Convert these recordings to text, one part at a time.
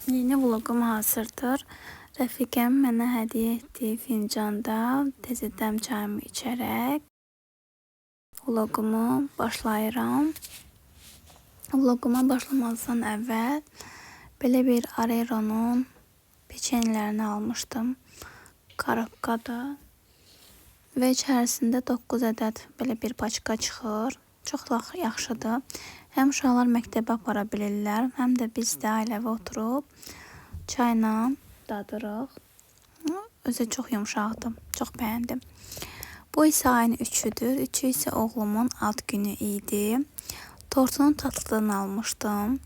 Yeni vlogum hazırdır. Rəfiqəm mənə hədiyyə etdiyi fincanda təzədən çayımı içərək vlogumu başlayıram. Vloguma başlamazdan əvvəl belə bir Areronun peçenlərini almışdım. Karobkada və içərisində 9 ədəd belə bir paçka çıxır. Çox da yaxşıdır. Həm uşaqlar məktəbə apara bilirlər, həm də biz də ailəvi oturub çayla dadırıq. Özü çox yumşaqdır. Çox bəyəndim. Bu isə ayın 3-üdür. 3-ü isə oğlumun ad günü idi. Tortunun tatlılığını almışdım.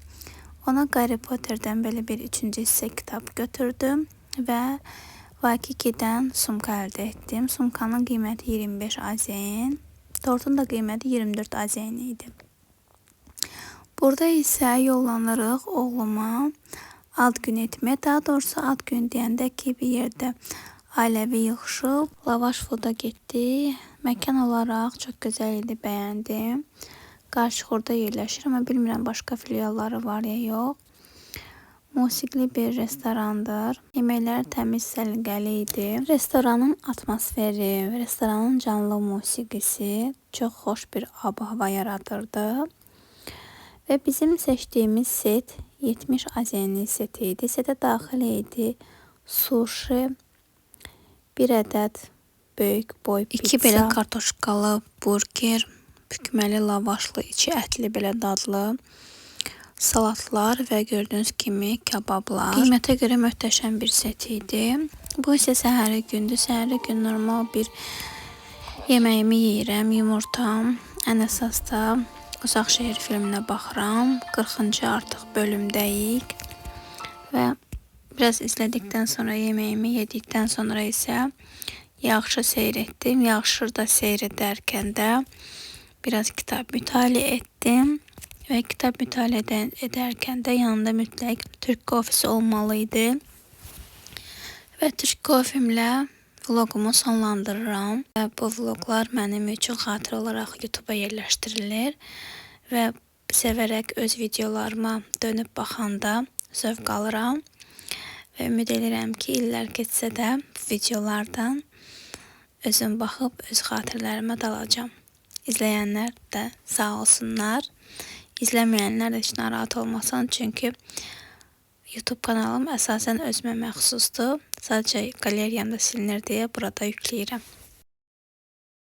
Ona Harry Potter'dən belə bir 3-cü hissə kitab götürdüm və Waikiki-dən sumka əldə etdim. Sumkanın qiyməti 25 AZN. Tortun da qiyməti 24 AZN idi. Burada isə yollanırıq oğluma ad gün etməyə. Daha doğrusu ad gün deyəndə ki, bir yerdə ailəvi yığışıb lavaş foda getdi. Məkan olaraq çox gözəl idi, bəyəndim. Qarşıqurda yerləşir, amma bilmirəm başqa filialları var ya yox. Musiqili bir restorandır. Yeməklər təmiz, səliqəli idi. Restoranın atmosferi, restoranın canlı musiqisi çox xoş bir ab-hava yaradırdı. Və bizim seçdiyimiz set 70 AZN seti idi. Setə daxil idi sushi, bir ədəd böyük boy pizza, 2 belə kartoşkalı burger, bükməli lavaşlı, içi ətli belə dadlı salatlar və gördüyünüz kimi kabablar. Qiymətə görə möhtəşəm bir set idi. Bu isə səhəri gündür. Səhəri gün normal bir yeməyimi yeyirəm, yumurtam. Ən əsas da Uzaq şəhər filminə baxıram. 40-cı artıq bölümdəyik. Və biraz izlədikdən sonra, yeməyimi yedikdən sonra isə yaxşı seyr etdim. Yaxşıda seyr edərkən də biraz kitab mütaliə etdim. Və kitab mütaliə edərkən də yanında mütləq Türk kofesi olmalı idi. Və Türk kofemlə vlogumu sonlandırıram. Və bu vloglar mənim üçün xatirə olaraq YouTube'a yerləşdirilir. Və sevərək öz videolarıma dönüb baxanda zövq alıram. Və ümid edirəm ki, illər keçsə də videolardan özüm baxıb öz xatirələrimə dalacam. İzləyənlər də sağ olsunlar. İzləməyənlər də heç narahat olmasın, çünki YouTube kanalım əsasən özümə məxsusdur. Sadəcə qaleriyamda silinir deyə burada yükləyirəm.